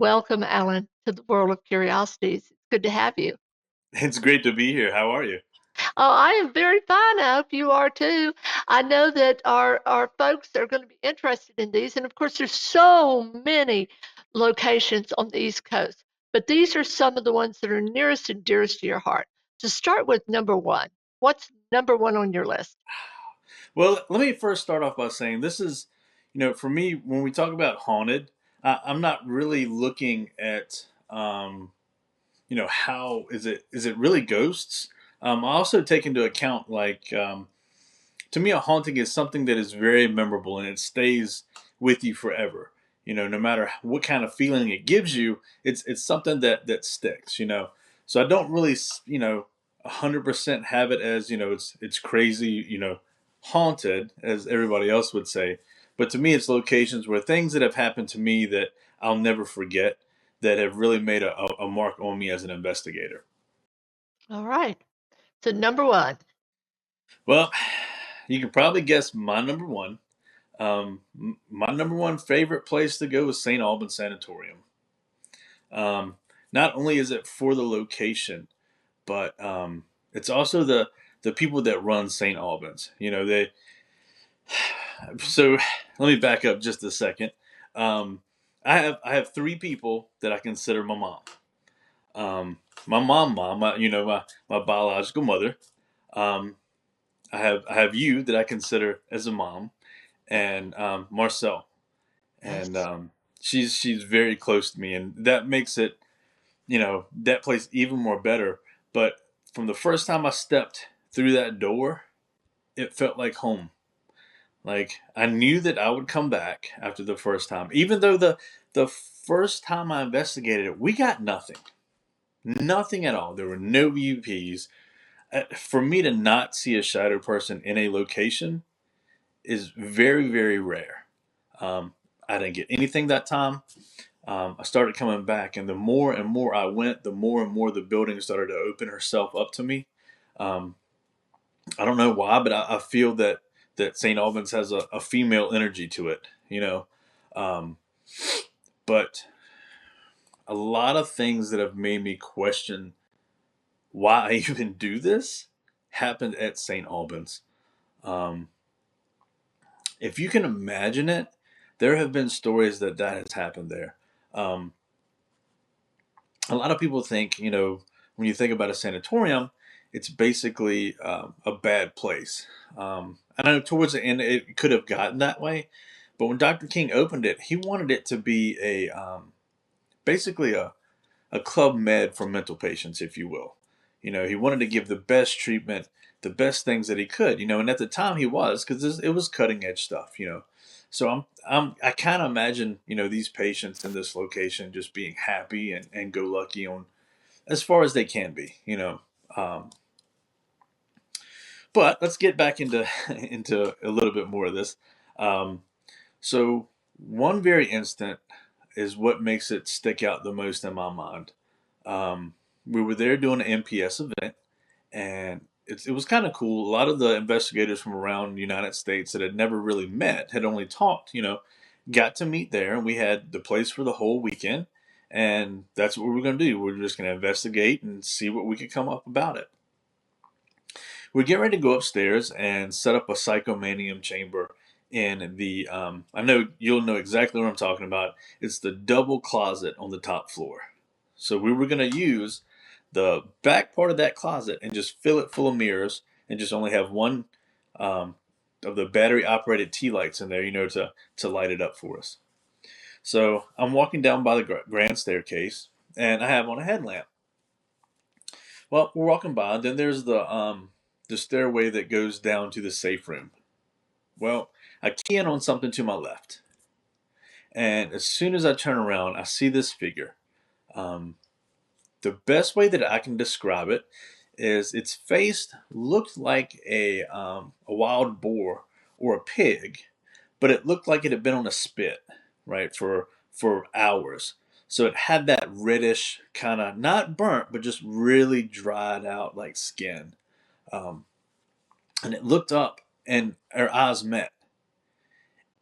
Welcome, Alan, to the World of Curiosities. It's good to have you. It's great to be here. How are you? Oh, I am very fine. I hope you are too. I know that our folks are going to be interested in these, and of course, there's so many locations on the East Coast, but these are some of the ones that are nearest and dearest to your heart. To start with, number one. What's number one on your list? Well, let me first start off by saying this is, for me, when we talk about haunted, I'm not really looking at, how is it really ghosts? I also take into account, like, to me, a haunting is something that is very memorable and it stays with you forever. No matter what kind of feeling it gives you, it's something that sticks. So I don't really, 100% have it as it's crazy, haunted as everybody else would say. But to me, it's locations where things that have happened to me that I'll never forget that have really made a mark on me as an investigator. All right. So number one. Well, you can probably guess my number one. My number one favorite place to go is St. Albans Sanatorium. Um, Not only is it for the location, but it's also the people that run St. Albans. They. So let me back up just a second. Um, I have three people that I consider my mom. My mom, my biological mother. Um, I have you that I consider as a mom, and Marcel. And Yes. she's very close to me, and that makes it that place even more better. But from the first time I stepped through that door, it felt like home. Like I knew that I would come back after the first time, even though the first time I investigated it, we got nothing at all. There were no UPs. For me to not see a shadow person in a location is very, very rare. Um, I didn't get anything that time. I started coming back, and the more and more I went, the more and more the building started to open herself up to me. Um, I don't know why, but I feel that St. Albans has a female energy to it, Um, but a lot of things that have made me question why I even do this happened at St. Albans. Um, if you can imagine it, there have been stories that has happened there. Um, a lot of people think, when you think about a sanatorium, it's basically a bad place. I know towards the end it could have gotten that way, but when Dr. King opened it, he wanted it to be basically a club med for mental patients, if you will. He wanted to give the best treatment, the best things that he could. And at the time he was, because it was cutting edge stuff. So I kind of imagine these patients in this location just being happy and go lucky on as far as they can be. Um, but let's get back into into a little bit more of this. Um, so one very instant is what makes it stick out the most in my mind. Um, we were there doing an MPS event, and it was kind of cool. A lot of the investigators from around the United States that had never really met, had only talked, got to meet there, and we had the place for the whole weekend. And that's what we were going to do. We are just going to investigate and see what we could come up about it. We get ready to go upstairs and set up a psychomanium chamber in the. I know you'll know exactly what I'm talking about. It's the double closet on the top floor. So we were going to use the back part of that closet and just fill it full of mirrors and just only have one um, of the battery operated tea lights in there, to light it up for us. So I'm walking down by the grand staircase and I have on a headlamp. Well, we're walking by, and then there's the stairway that goes down to the safe room. Well, I key in on something to my left, and as soon as I turn around, I see this figure. Um, the best way that I can describe it is its face looked like a wild boar or a pig, but it looked like it had been on a spit, right, for hours. So it had that reddish kind of not burnt, but just really dried out like skin. Um, and it looked up, and our eyes met.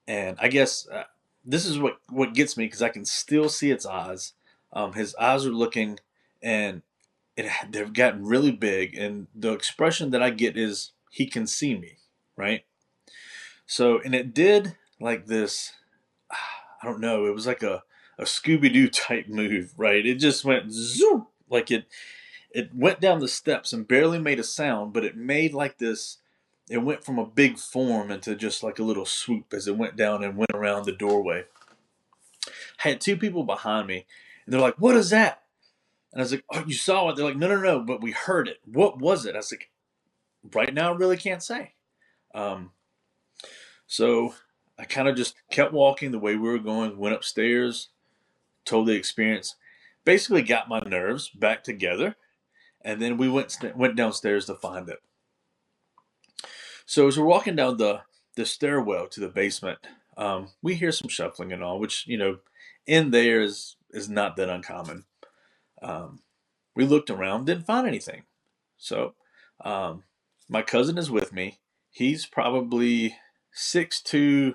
And I guess this is what gets me because I can still see its eyes. His eyes are looking, and they've gotten really big, and the expression that I get is he can see me, right? So, and it did like this. I don't know. It was like a Scooby Doo type move, right? It just went zoom, like it went down the steps and barely made a sound, but it made like this. It went from a big form into just like a little swoop as it went down and went around the doorway. I had two people behind me, and they're like, "What is that?" And I was like, "Oh, you saw it?" They're like, "No, no, no, but we heard it. What was it?" I was like, "Right now, I really can't say." Um, so I kind of just kept walking the way we were going, went upstairs, told the experience, basically got my nerves back together, and then we went downstairs to find it. So as we're walking down the stairwell to the basement, we hear some shuffling and all, which in there is not that uncommon. Um, we looked around, didn't find anything. So um, my cousin is with me. He's probably 6'2",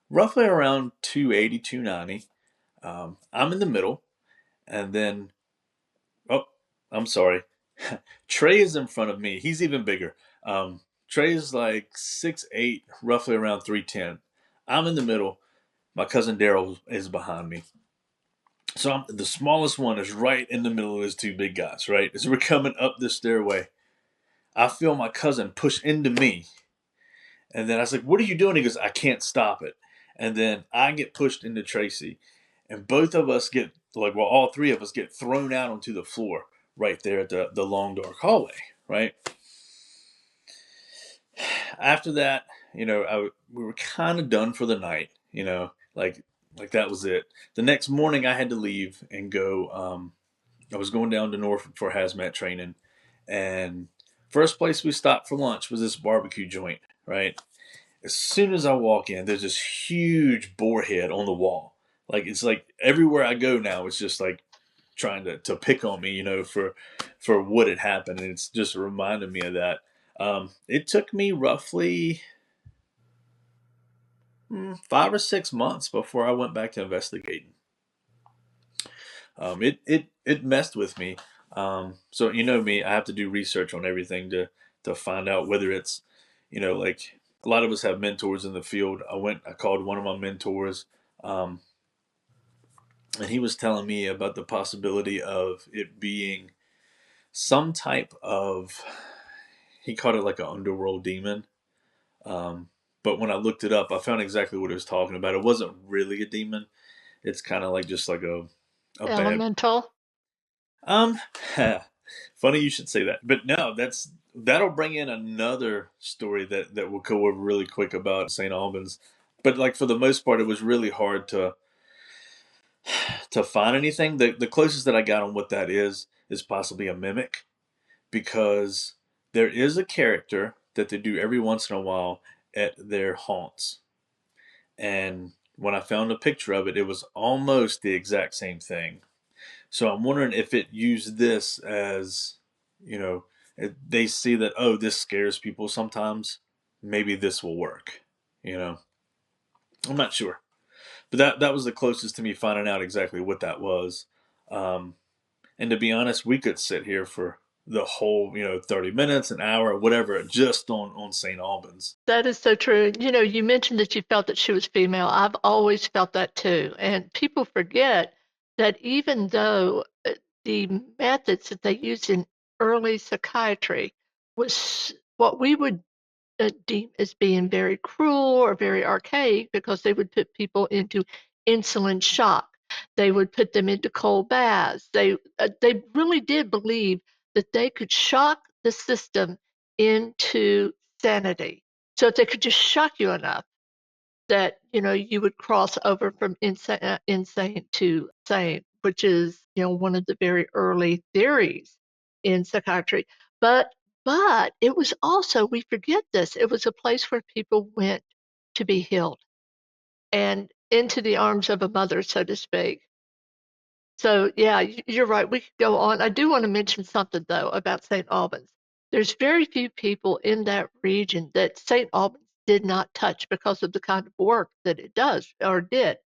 roughly around 280, 290. I'm in the middle, and then oh, I'm sorry. Trey is in front of me. He's even bigger. Trey is like 6'8", roughly around 310. I'm in the middle. My cousin Daryl is behind me. So the smallest one is right in the middle of those two big guys, right? As we're coming up the stairway, I feel my cousin push into me. And then I was like, "What are you doing?" He goes, "I can't stop it." And then I get pushed into Tracy. And both of us get, like, well, all three of us get thrown out onto the floor right there at the long, dark hallway, right? After that, we were kind of done for the night, like that was it. The next morning, I had to leave and go. I was going down to Norfolk for hazmat training, and first place we stopped for lunch was this barbecue joint, right? As soon as I walk in, there's this huge boar head on the wall. Like it's like everywhere I go now, it's just like trying to pick on me, for what had happened, and it's just reminded me of that. It took me roughly 5 or 6 months before I went back to investigating. It messed with me. So me, I have to do research on everything to find out whether it's, like a lot of us have mentors in the field. I called one of my mentors, um, and he was telling me about the possibility of it being some type of, he called it like an underworld demon. Um, but when I looked it up, I found exactly what he was talking about. It wasn't really a demon. It's kind of like just like a bad. Elemental. Um, funny you should say that. But no, that'll bring in another story that we'll go over really quick about St. Albans. But like for the most part, it was really hard to find anything. The closest that I got on what that is possibly a mimic, because there is a character that they do every once in a while at their haunts. And when I found a picture of it, it was almost the exact same thing. So I'm wondering if it used this as, you know, they see that, oh, this scares people sometimes. Maybe this will work. You know, I'm not sure, but that was the closest to me finding out exactly what that was. Um, and to be honest, we could sit here for the whole, 30 minutes, an hour, whatever, just on St. Albans. That is so true. You mentioned that you felt that she was female. I've always felt that too. And people forget that even though the methods that they used in early psychiatry was what we would deem as being very cruel or very archaic, because they would put people into insulin shock. They would put them into cold baths. They really did believe that they could shock the system into sanity. So if they could just shock you enough that you would cross over from insane to sane, which is one of the very early theories in psychiatry. But it was also, we forget this, it was a place where people went to be healed and into the arms of a mother, so to speak. So yeah, you're right. We could go on. I do want to mention something though about St. Albans. There's very few people in that region that St. Albans did not touch because of the kind of work that it does or did.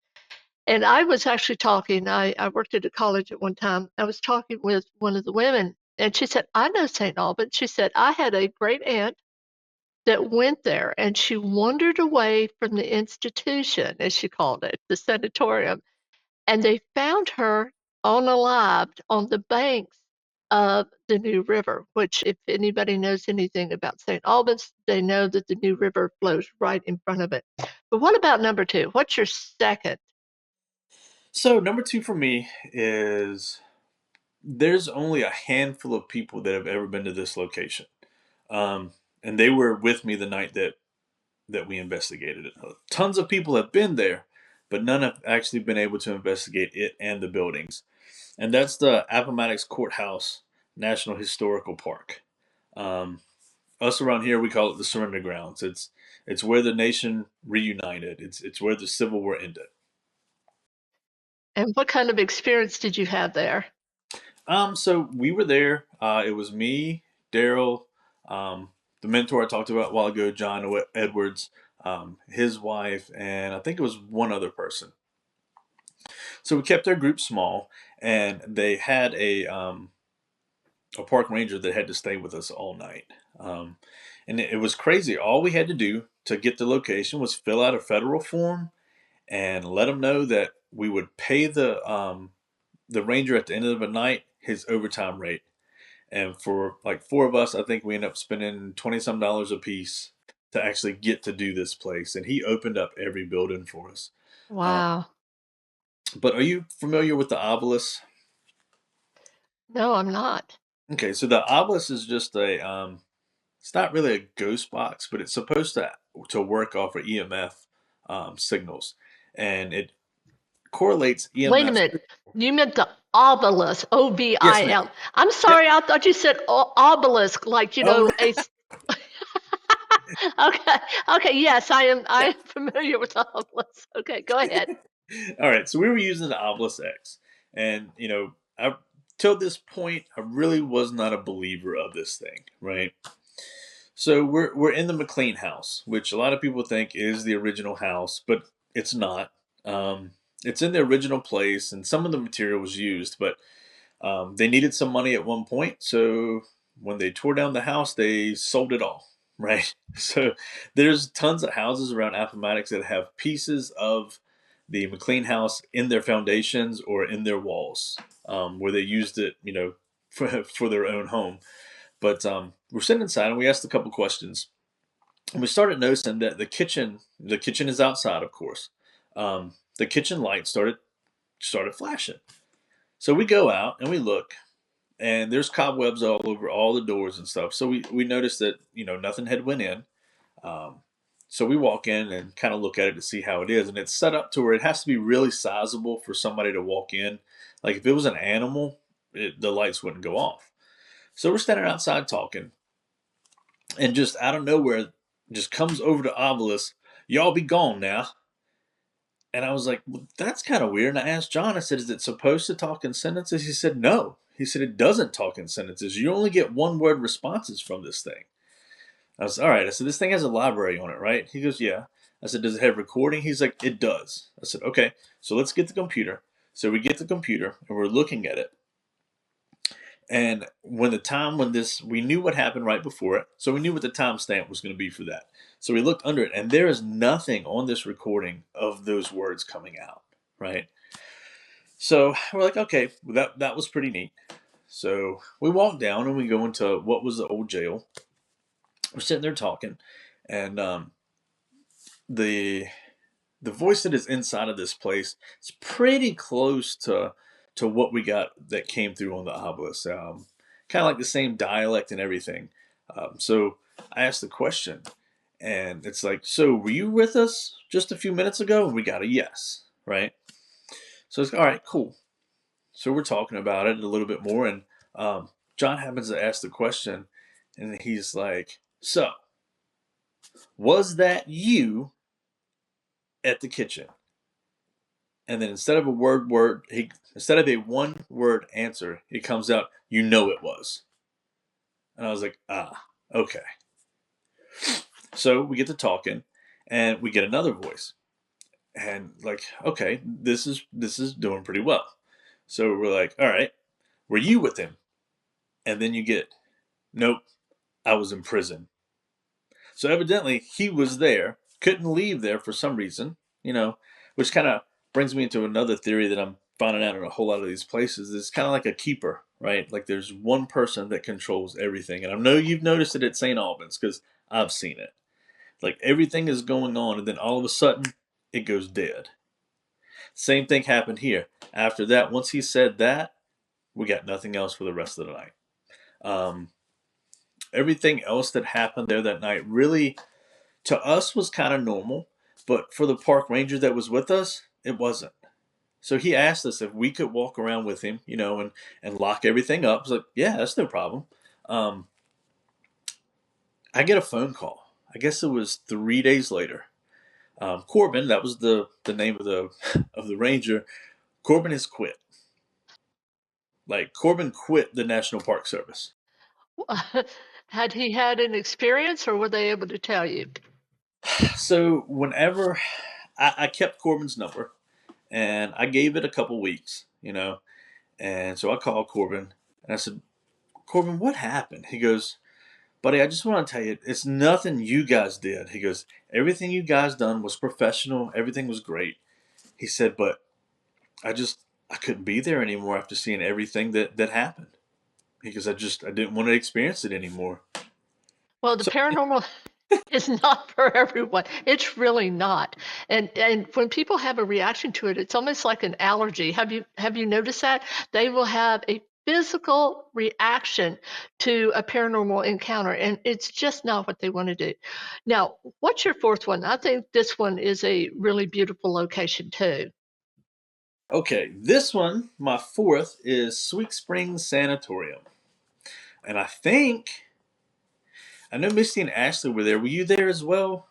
And I was actually talking, I worked at a college at one time. I was talking with one of the women, and she said, I know St. Albans. She said, I had a great aunt that went there, and she wandered away from the institution, as she called it, the sanatorium, and they found her unalived on the banks of the New River, which, if anybody knows anything about St. Albans, they know that the New River flows right in front of it. But what about number two? What's your second? So number two for me is there's only a handful of people that have ever been to this location, um, and they were with me the night that we investigated it. Tons of people have been there, but none have actually been able to investigate it and the buildings. And that's the Appomattox Courthouse National Historical Park. Um, us around here, we call it the Surrender Grounds. It's where the nation reunited. It's where the Civil War ended. And what kind of experience did you have there? So we were there. It was me, Daryl, um, the mentor I talked about a while ago, John Edwards, his wife, and I think it was one other person. So we kept our group small, and they had a park ranger that had to stay with us all night. And it was crazy. All we had to do to get the location was fill out a federal form and let them know that we would pay the ranger at the end of the night his overtime rate. And for like four of us, I think we ended up spending 20 some dollars a piece to actually get to do this place. And he opened up every building for us. Um, Wow. but are you familiar with the obelisk? No, I'm not. Okay, so the obelisk is just it's not really a ghost box, but it's supposed to work off of EMF signals, and it correlates Wait a EMF. minute. You meant the obelisk, Yes, ma'am. OBIL. I'm Yep. sorry, I thought you said obelisk, like, Oh, a. Okay, okay, yes, I yeah. am familiar with the obelisk. Okay, go ahead. All right. So we were using the obelisk X, and I till this point, I really was not a believer of this thing, right? So we're in the McLean house, which a lot of people think is the original house, but it's not. It's in the original place, and some of the material was used, but they needed some money at one point, so when they tore down the house, they sold it all. Right. So there's tons of houses around Appomattox that have pieces of the McLean house in their foundations or in their walls, where they used it, for their own home. But we're sitting inside and we asked a couple questions, and we started noticing that the kitchen is outside, of course. The kitchen light started flashing. So we go out and we look, and there's cobwebs all over all the doors and stuff. So we noticed that nothing had went in. Um, so we walk in and kind of look at it to see how it is, and it's set up to where it has to be really sizable for somebody to walk in. Like if it was an animal, the lights wouldn't go off. So we're standing outside talking, and just out of nowhere, just comes over to Obelisk. Y'all be gone now. And I was like, well, that's kind of weird. And I asked John, I said, is it supposed to talk in sentences? He said, no. He said, it doesn't talk in sentences. You only get one word responses from this thing. I was, all right. I said, this thing has a library on it, right? He goes, yeah. I said, does it have recording? He's like, it does. I said, okay, so let's get the computer. So we get the computer and we're looking at it. And we knew what happened right before it, so we knew what the timestamp was going to be for that. So we looked under it, and there is nothing on this recording of those words coming out, right? So we're like, okay, well, that was pretty neat. So we walk down and we go into what was the old jail. We're sitting there talking, and the the voice that is inside of this place is pretty close to what we got that came through on the obelisk. Kind of like the same dialect and everything. So I asked the question, and it's like, "So were you with us just a few minutes ago?" And we got a yes, right? So it's all right, cool. So we're talking about it a little bit more, and John happens to ask the question, and he's like, "So was that you at the kitchen?" And then instead of a one word answer, it comes out, it was. And I was like, okay. So we get to talking, And we get another voice, and like, okay, this is doing pretty well. So we're like, all right, were you with him? And then you get, nope, I was in prison. So evidently he was there, couldn't leave there for some reason, which kind of brings me into another theory that I'm finding out in a whole lot of these places. It's kind of like a keeper, right? Like there's one person that controls everything. And I know you've noticed it at St. Albans because I've seen it. Like everything is going on, and then all of a sudden it goes dead. Same thing happened here. After that, once he said that, we got nothing else for the rest of the night. Um, Everything else that happened there that night really, to us, was kind of normal, but for the park ranger that was with us, it wasn't. So he asked us if we could walk around with him, and lock everything up. I was like, yeah, that's no problem. Um, I get a phone call. I guess it was 3 days later. Corbin, that was the name of the of the ranger. Corbin has quit. Like Corbin quit the National Park Service. Had he had an experience, or were they able to tell you? So whenever I kept Corbin's number, and I gave it a couple weeks, and so I called Corbin and I said, Corbin, what happened? He goes, buddy, I just want to tell you, it's nothing you guys did. He goes, everything you guys done was professional. Everything was great. He said, but I couldn't be there anymore after seeing everything that happened. Because I didn't want to experience it anymore. Well, the So paranormal is not for everyone. It's really not. And when people have a reaction to it, it's almost like an allergy. Have you noticed that? They will have a physical reaction to a paranormal encounter, and it's just not what they want to do. Now, what's your fourth one? I think this one is a really beautiful location too. okay, this one, my fourth, is Sweet Springs Sanatorium. And I know Misty and Ashley were there. Were you there as well?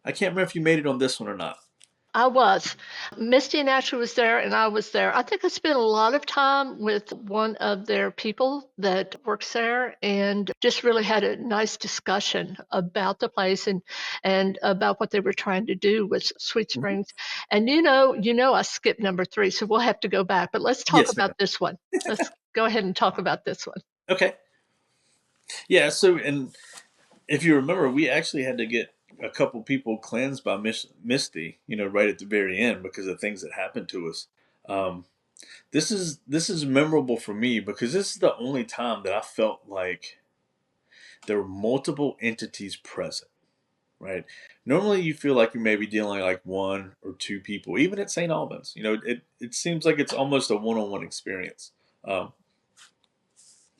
I can't remember if you made it on this one or not. I was. Misty and Ashley was there, and I was there. I think I spent a lot of time with one of their people that works there, and just really had a nice discussion about the place and about what they were trying to do with Sweet Mhm. Springs. And I skipped number three, so we'll have to go back. But let's talk Yes, ma'am. about this one. Let's go ahead and talk about this one. Okay. Yeah, so, and if you remember, we actually had to get a couple people cleansed by Misty, right at the very end because of things that happened to us. Um, this is memorable for me because this is the only time that I felt like there were multiple entities present. Right. Normally, you feel like you may be dealing like one or two people, even at St. Albans. It seems like it's almost a one-on-one experience. Um,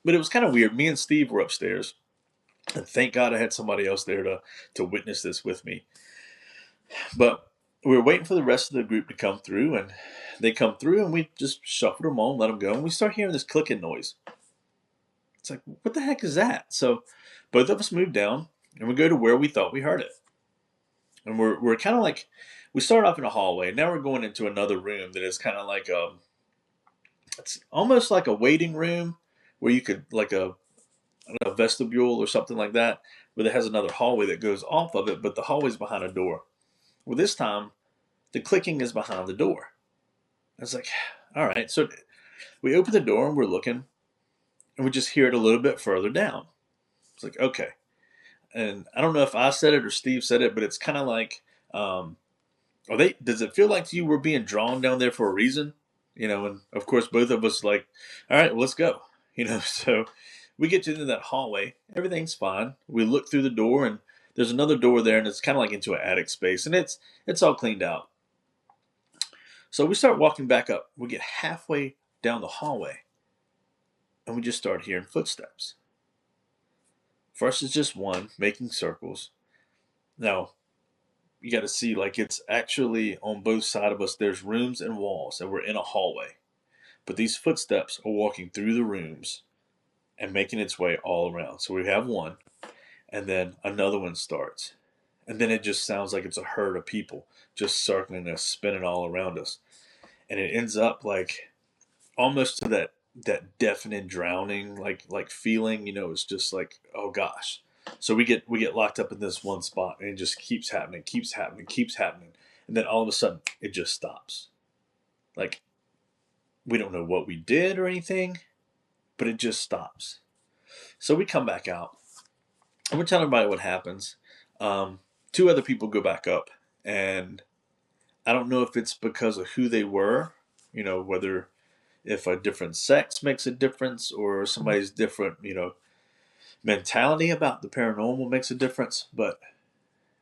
but it was kind of weird. Me and Steve were upstairs, and thank God I had somebody else there to witness this with me. But we were waiting for the rest of the group to come through, and they come through, and we just shuffled them on, let them go, and we start hearing this clicking noise. It's like, what the heck is that? So both of us moved down, and we go to where we thought we heard it. And we're kind of like, we start off in a hallway. Now we're going into another room that is kind of like it's almost like a waiting room where you could like a vestibule or something like that, but it has another hallway that goes off of it, but the hallway's behind a door. Well, this time the clicking is behind the door. I was like, all right. So we open the door and we're looking, and we just hear it a little bit further down. It's like, okay. And I don't know if I said it or Steve said it, but it's kind of like, are they? Does it feel like you were being drawn down there for a reason? And of course, both of us like, all right, well, let's go. So we get into that hallway. Everything's fine. We look through the door, and there's another door there, and it's kind of like into an attic space, and it's all cleaned out. So we start walking back up. We get halfway down the hallway, and we just start hearing footsteps. First, it's just one making circles. Now, you got to see, like, it's actually on both sides of us. There's rooms and walls, and we're in a hallway. But these footsteps are walking through the rooms and making its way all around. So we have one, and then another one starts. And then it just sounds like it's a herd of people just circling us, spinning all around us. And it ends up like almost to that deafening drowning like feeling, it's just like, oh gosh. So we get locked up in this one spot, and it just keeps happening, keeps happening, keeps happening, and then all of a sudden it just stops. Like, we don't know what we did or anything, but it just stops. So we come back out, and we're telling everybody what happens. Um, Two other people go back up, and I don't know if it's because of who they were, whether if a different sex makes a difference or somebody's different, mentality about the paranormal makes a difference. But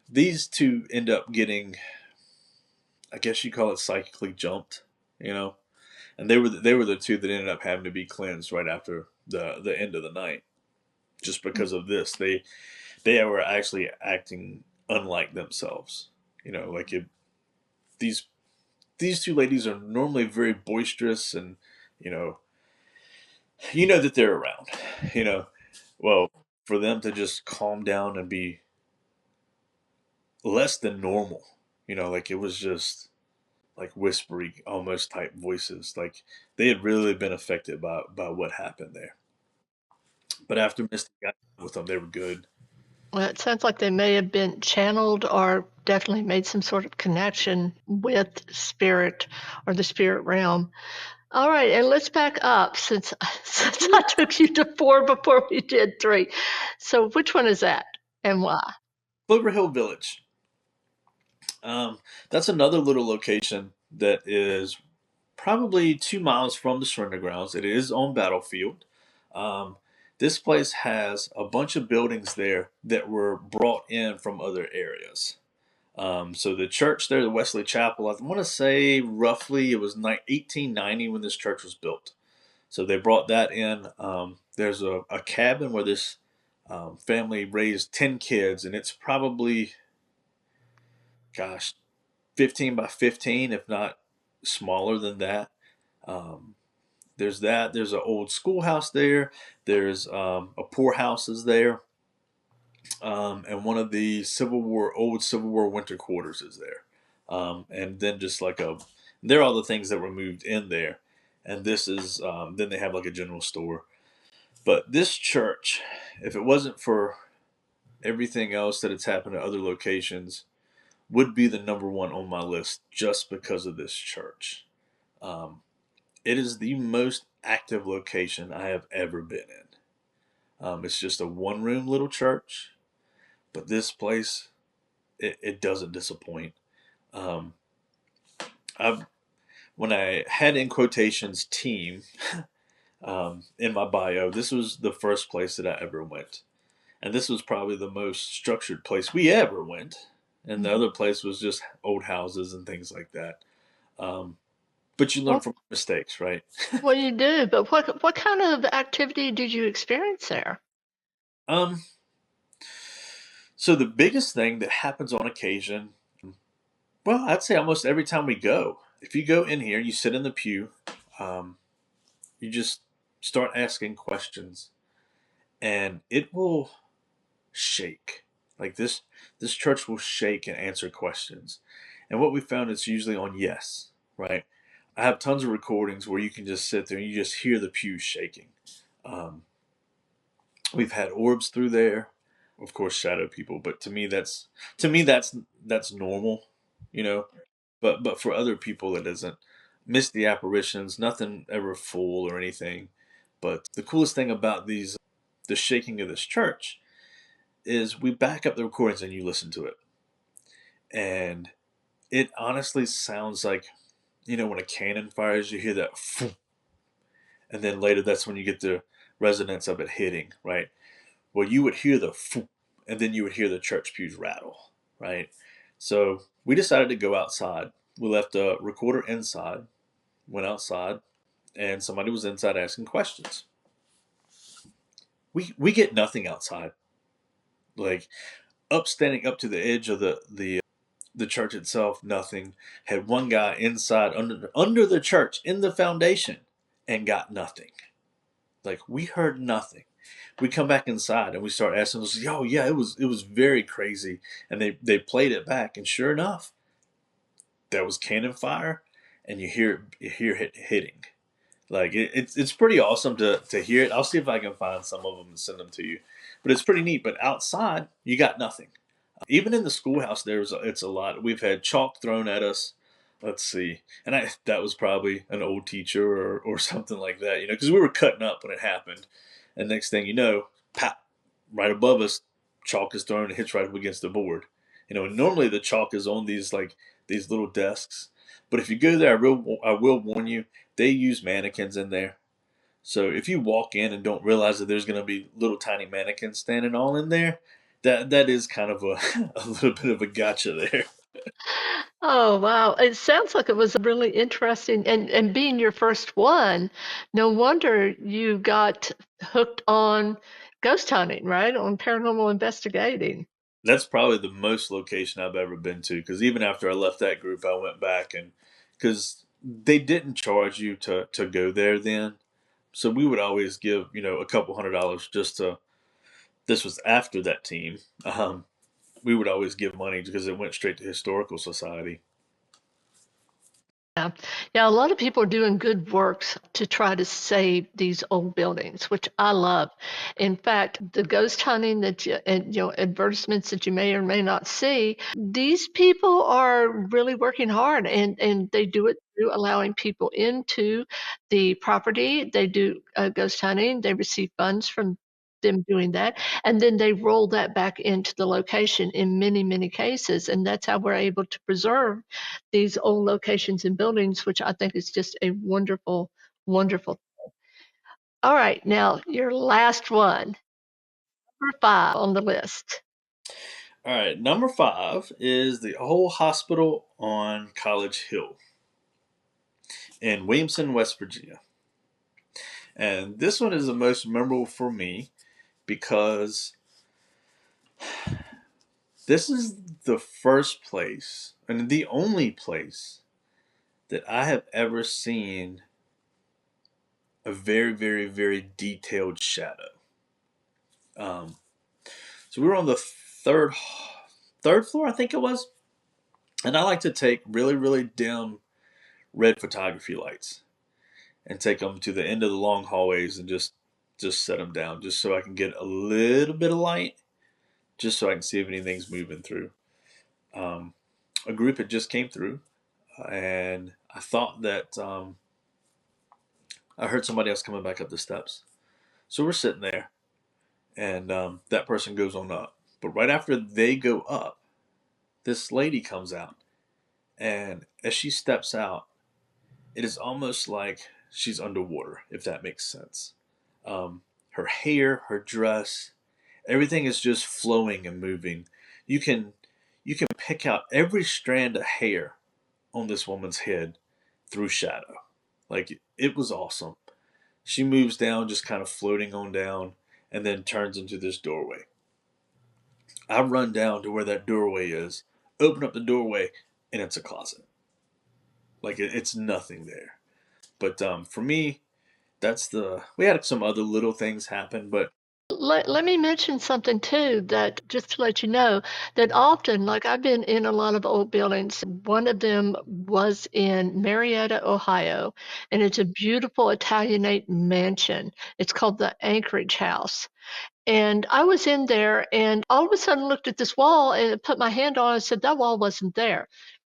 these two end up getting, I guess you call it psychically jumped, you know, and they were the two that ended up having to be cleansed right after the end of the night, just because of this. They were actually acting unlike themselves, like these these two ladies are normally very boisterous, and you know that they're around, you know. Well, for them to just calm down and be less than normal, like it was just like whispery, almost type voices. Like they had really been affected by what happened there. But after Misty got with them, they were good. Well, it sounds like they may have been channeled or definitely made some sort of connection with spirit or the spirit realm. All right, and let's back up since since I took you to 4 before we did 3. So which one is that and why? Clover Hill Village. That's another little location that is probably 2 miles from the surrender grounds. It is on battlefield. Um, this place has a bunch of buildings there that were brought in from other areas. So the church there, the Wesley Chapel, I want to say roughly it was 1890 when this church was built. So they brought that in. There's a cabin where this family raised 10 kids, and it's probably, gosh, 15 by 15, if not smaller than that. Um, there's that. There's an old schoolhouse there. There's a poorhouse is there, and one of the old Civil War winter quarters is there. And then just like there are all the things that were moved in there, and this is then they have like a general store. But this church, if it wasn't for everything else that has happened at other locations, would be the number one on my list just because of this church. Um, it is the most active location I have ever been in. It's just a one room little church, but this place, it doesn't disappoint. Um, I've, when I had in quotations team in my bio, this was the first place that I ever went. And this was probably the most structured place we ever went. And the Mhm. other place was just old houses and things like that. Um, but you learn Well, from mistakes, right? well, you do, but what kind of activity did you experience there? Um, so the biggest thing that happens on occasion, well, I'd say almost every time we go, if you go in here, you sit in the pew, um, you just start asking questions, and it will shake. Like this church will shake and answer questions. And what we found is usually on yes, right? I have tons of recordings where you can just sit there and you just hear the pews shaking. Um, we've had orbs through there, of course, shadow people, but to me that's normal, you know. But for other people it isn't. Misty apparitions, nothing ever full or anything. But the coolest thing about the shaking of this church is we back up the recordings and you listen to it. And it honestly sounds like, when a cannon fires, you hear that, and then later that's when you get the resonance of it hitting, right? Well, you would hear the, and then you would hear the church pews rattle, right? So we decided to go outside. We left a recorder inside, went outside, and somebody was inside asking questions. We get nothing outside, like up standing up to the edge of the church itself, nothing. Had one guy inside under the church in the foundation and got nothing. Like we heard nothing. We come back inside and we start asking, "Oh yeah, it was very crazy." And they played it back, and sure enough, there was cannon fire, and you hear it hitting. Like it's pretty awesome to hear it. I'll see if I can find some of them and send them to you. But it's pretty neat. But outside, you got nothing. Even in the schoolhouse, it's a lot. We've had chalk thrown at us. Let's see, and that was probably an old teacher or something like that, because we were cutting up when it happened. And next thing you know, pop, right above us, chalk is thrown and hits right up against the board. And normally the chalk is on these little desks, but if you go there, I will warn you, they use mannequins in there. So if you walk in and don't realize that there's going to be little tiny mannequins standing all in there, that is kind of a a little bit of a gotcha there. Oh, wow. It sounds like it was really interesting. And being your first one, no wonder you got hooked on ghost hunting, right? On paranormal investigating. That's probably the most location I've ever been to, because even after I left that group, I went back, and because they didn't charge you to go there then, so we would always give a couple $100 just to. This was after that team. We would always give money because it went straight to historical society. Yeah. Yeah, a lot of people are doing good works to try to save these old buildings, which I love. In fact, the ghost hunting that and advertisements that you may or may not see, these people are really working hard, and they do it through allowing people into the property. They do ghost hunting. They receive funds from them doing that, and then they roll that back into the location in many, many cases, and that's how we're able to preserve these old locations and buildings, which I think is just a wonderful, wonderful. All right, now your last one, number 5 on the list. All right, number 5 is the whole hospital on College Hill in Williamson, West Virginia. And this one is the most memorable for me because this is the first place and the only place that I have ever seen a very, very, very detailed shadow. Um, so we were on the third floor, I think it was, and I like to take really, really dim red photography lights and take them to the end of the long hallways and just set them down, just so I can get a little bit of light, just so I can see if anything's moving through. Um, a group had just came through, and I thought that I heard somebody else coming back up the steps. So we're sitting there, and that person goes on up. But right after they go up, this lady comes out, and as she steps out, it is almost like she's underwater, if that makes sense. Her hair, her dress, everything is just flowing and moving. You can you can pick out every strand of hair on this woman's head through shadow. Like it was awesome. She moves down, just kind of floating on down, and then turns into this doorway. I run down to where that doorway is, open up the doorway, and it's a closet. Like it's nothing there. But for me, that's the. We had some other little things happen, but Let me mention something too, that just to let you know that often, like I've been in a lot of old buildings. One of them was in Marietta, Ohio, and it's a beautiful Italianate mansion. It's called the Anchorage House. And I was in there and all of a sudden looked at this wall and put my hand on it and said, that wall wasn't there.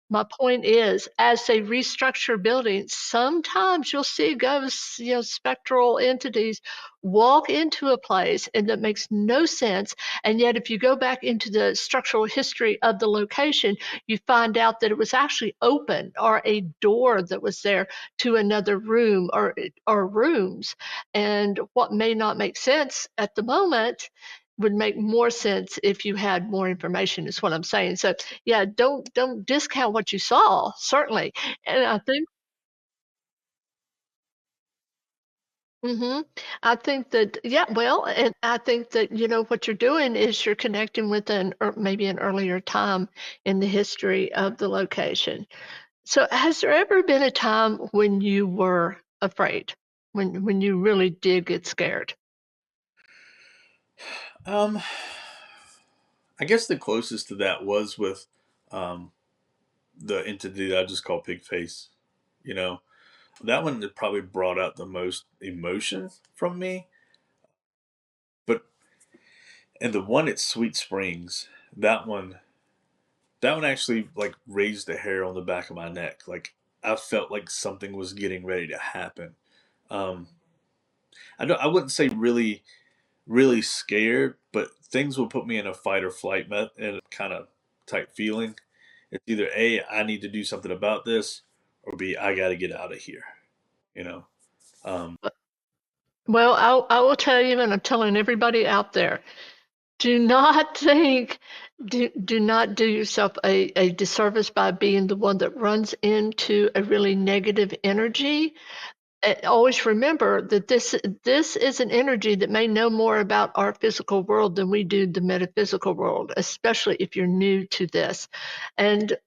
My point is, as they restructure buildings, sometimes you'll see ghosts, spectral entities walk into a place and that makes no sense. And yet, if you go back into the structural history of the location, you find out that it was actually open or a door that was there to another room or rooms. And what may not make sense at the moment would make more sense if you had more information, is what I'm saying. So yeah, don't discount what you saw, certainly. And hmm I think that, yeah, well, and I think that, what you're doing is you're connecting with maybe an earlier time in the history of the location. So has there ever been a time when you were afraid, when you really did get scared? um, I guess the closest to that was with um, the entity that I just call Pig Face. You know, That one that probably brought out the most emotion from me. But and the one at Sweet Springs, that one that one actually like raised the hair on the back of my neck. Like I felt like something was getting ready to happen. Um, I wouldn't say really scared, but things will put me in a fight or flight kind of type feeling. It's either A, I need to do something about this, or B, I got to get out of here. You know. Um, Well, I will tell you, and I'm telling everybody out there, do not think, do not do yourself a disservice by being the one that runs into a really negative energy. Always remember that this is an energy that may know more about our physical world than we do the metaphysical world, especially if you're new to this. And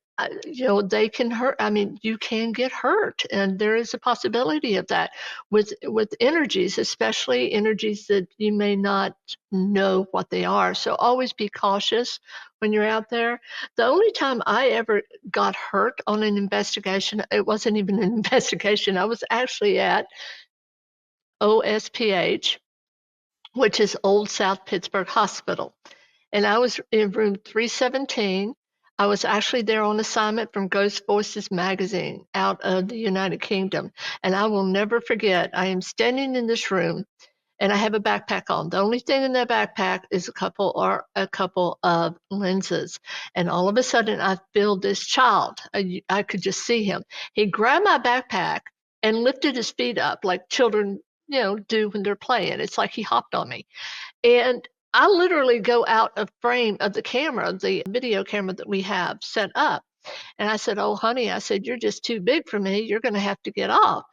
they can hurt. I mean, you can get hurt, and there is a possibility of that with energies, especially energies that you may not know what they are. So always be cautious when you're out there. The only time I ever got hurt on an investigation, it wasn't even an investigation. I was actually at OSPH, which is Old South Pittsburgh Hospital. And I was in room 317. I was actually there on assignment from Ghost Voices magazine out of the United Kingdom. And I will never forget, I am standing in this room and I have a backpack on. The only thing in that backpack is a couple of lenses. And all of a sudden, I feel this child. I could just see him. He grabbed my backpack and lifted his feet up like children, do when they're playing. It's like he hopped on me. And I literally go out of frame of the camera, the video camera that we have set up. And I said, "Oh, honey," I said, "you're just too big for me. You're going to have to get off."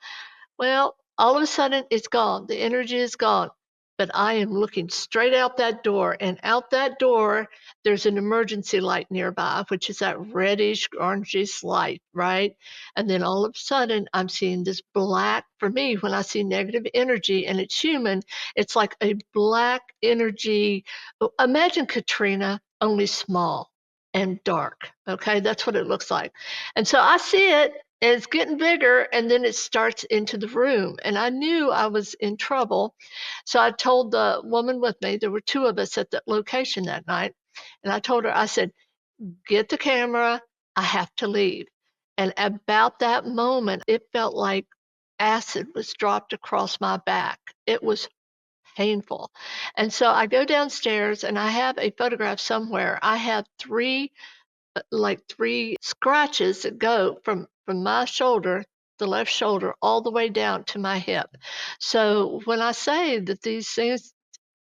Well, all of a sudden it's gone. The energy is gone. But I am looking straight out that door, and out that door, there's an emergency light nearby, which is that reddish, orangish light, right? And then all of a sudden, I'm seeing this black. For me, when I see negative energy and it's human, it's like a black energy. Imagine Katrina, only small and dark. Okay, that's what it looks like. And so I see it, and it's getting bigger, and then it starts into the room. And I knew I was in trouble. So I told the woman with me, there were two of us at that location that night. And I told her, I said, "Get the camera. I have to leave." And about that moment, it felt like acid was dropped across my back. It was painful. And so I go downstairs and I have a photograph somewhere. I have three scratches that go from my shoulder, the left shoulder, all the way down to my hip. So when I say that these things,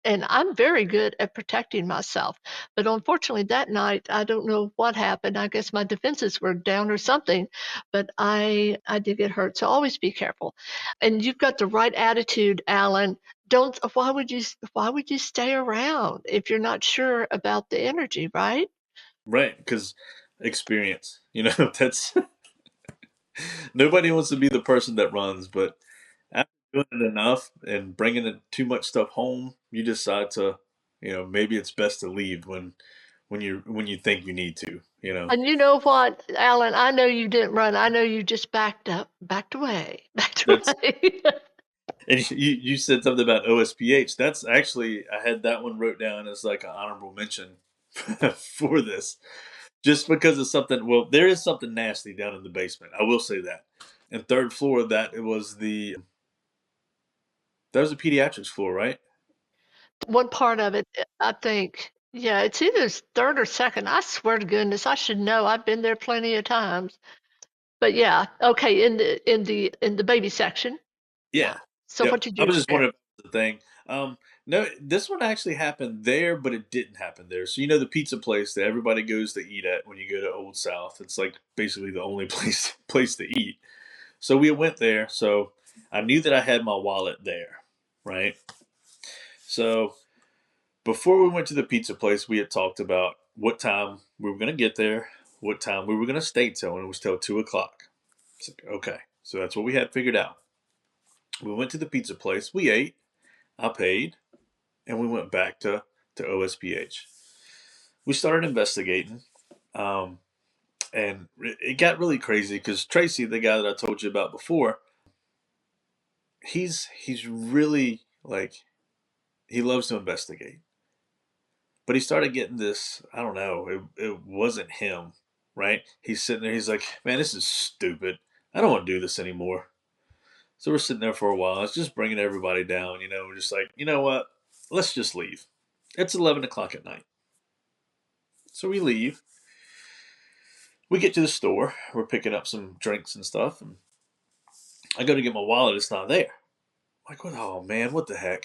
and I'm very good at protecting myself, but unfortunately that night I don't know what happened. I guess my defenses were down or something, but I did get hurt. So always be careful. And you've got the right attitude, Alan. Don't why would you stay around if you're not sure about the energy, right? right, because experience. That's nobody wants to be the person that runs, but after doing it enough and bringing too much stuff home, you decide to, maybe it's best to leave when you think you need to. And you know what, Alan? I know you didn't run. I know you just backed up, backed away, backed That's away. and you said something about OSPH. That's actually I had that one wrote down as like an honorable mention for this, just because of something. Well, there is something nasty down in the basement. I will say that. And third floor, that was the pediatrics floor, right? One part of it, I think, yeah, it's either third or second. I swear to goodness, I should know. I've been there plenty of times. But yeah, okay, in the baby section. Yeah. Yeah. So Yep. what did I you was just experience? wondering about the thing. No, this one actually happened there, but it didn't happen there. So the pizza place that everybody goes to eat at when you go to Old South. It's like basically the only place to eat. So we went there. So I knew that I had my wallet there, right? So before we went to the pizza place, we had talked about what time we were going to get there, what time we were going to stay till, and it was till 2 o'clock. It's like, okay, so that's what we had figured out. We went to the pizza place, we ate, I paid, and we went back to OSPH. We started investigating, um, and it got really crazy because Tracy, the guy that I told you about before, he's really like he loves to investigate. But he started getting this, I don't know, it wasn't him, right? He's sitting there, he's like, man, this is stupid. I don't want to do this anymore. So we're sitting there for a while. It's just bringing everybody down, We're just like, you know what? Let's just leave. It's 11 o'clock at night. So we leave. We get to the store. We're picking up some drinks and stuff. And I go to get my wallet. It's not there. I'm like, what? Oh, man, what the heck?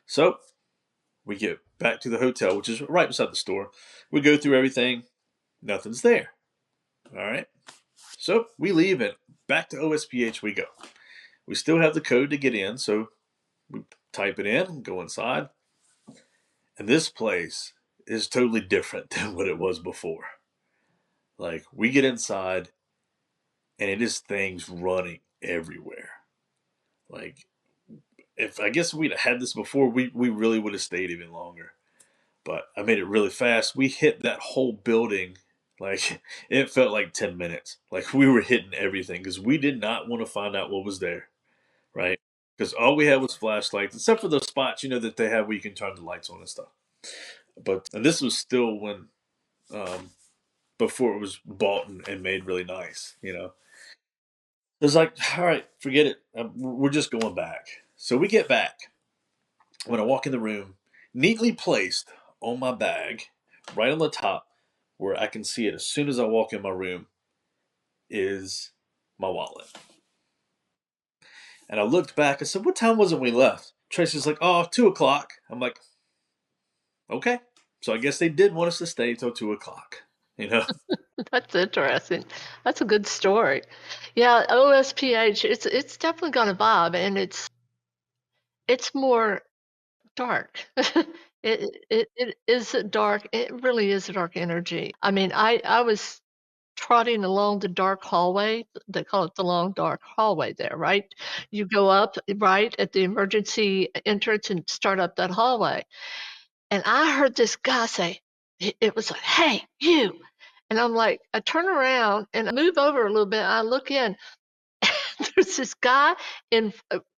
So we get back to the hotel, which is right beside the store. We go through everything. Nothing's there. All right. So we leave and back to OSPH we go. We still have the code to get in, so we type it in and go inside. And this place is totally different than what it was before. Like, we get inside and it is things running everywhere. Like, if I guess we'd have had this before, we really would have stayed even longer. But I made it really fast. We hit that whole building. Like, it felt like 10 minutes. Like, we were hitting everything because we did not want to find out what was there, right? Because all we had was flashlights, except for those spots, that they have where you can turn the lights on and stuff. But and this was still when um, before it was bought and made really nice. It's like, all right, forget it. We're just going back. So we get back. When I walk in the room, neatly placed on my bag, right on the top, where I can see it as soon as I walk in my room, is my wallet. And I looked back. I said, "What time was it we left?" Tracy's like, "Oh, 2 o'clock." I'm like, "Okay." So I guess they did want us to stay till 2 o'clock. You know. That's interesting. That's a good story. Yeah, OSPH, it's definitely got a vibe, and it's more dark. It is a dark. It really is a dark energy. I mean, I was trotting along the dark hallway. They call it the long dark hallway there, right? You go up right at the emergency entrance and start up that hallway. And I heard this guy say, it was like, "Hey, you." And I'm like, I turn around and I move over a little bit. I look in. There's this guy in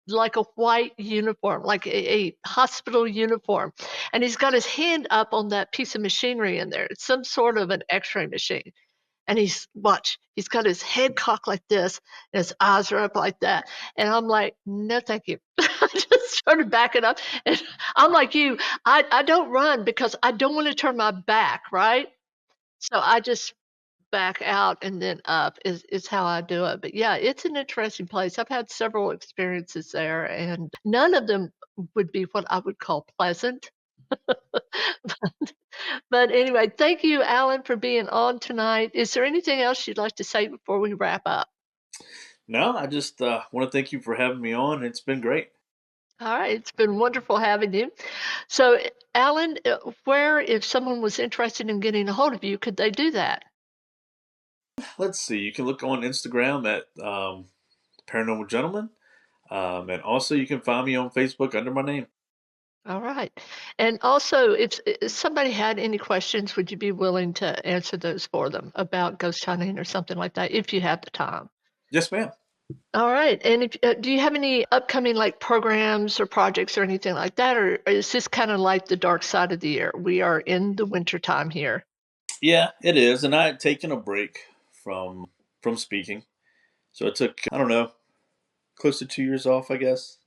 like a white uniform, like a hospital uniform. And he's got his hand up on that piece of machinery in there. It's some sort of an x ray machine. And he's got his head cocked like this, and his eyes are up like that. And I'm like, no, thank you. I just started backing up. And I'm like you, I don't run because I don't want to turn my back, right? So I just back out and then up is how I do it. But yeah, it's an interesting place. I've had several experiences there, and none of them would be what I would call pleasant. But anyway, thank you, Alan, for being on tonight. Is there anything else you'd like to say before we wrap up? No, I just want to thank you for having me on. It's been great. All right, it's been wonderful having you. So, Alan, where, if someone was interested in getting a hold of you, could they do that? Let's see. You can look on Instagram at Paranormal Gentleman, and also you can find me on Facebook under my name. All right. And also, if somebody had any questions, would you be willing to answer those for them about ghost hunting or something like that if you have the time? Yes, ma'am. All right. And do you have any upcoming like programs or projects or anything like that, or is this kind of like the dark side of the year? We are in the winter time here. Yeah, it is. And I had taken a break from speaking, so it took, I don't know, close to 2 years off, I guess,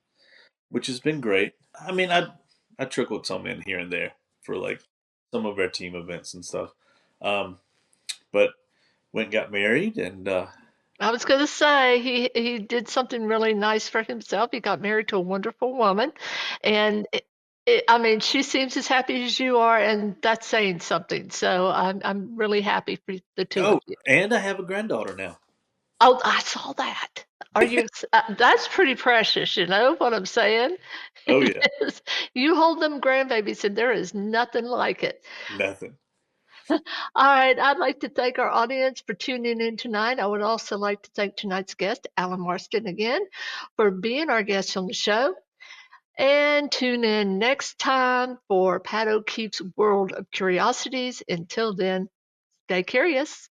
which has been great. I mean, I trickled some in here and there for like some of our team events and stuff. Um, but went and got married, and I was going to say he did something really nice for himself. He got married to a wonderful woman, and I mean, she seems as happy as you are, and that's saying something. So I'm really happy for the two of oh, you. and I have a granddaughter now. Oh, I saw that. Are you? That's pretty precious. You know what I'm saying? Oh yeah, It is. You hold them grandbabies, and there is nothing like it. nothing. All right, I'd like to thank our audience for tuning in tonight. I would also like to thank tonight's guest, Alan Marston, again, for being our guest on the show. And tune in next time for Pat O'Keefe's World of Curiosities. Until then, stay curious.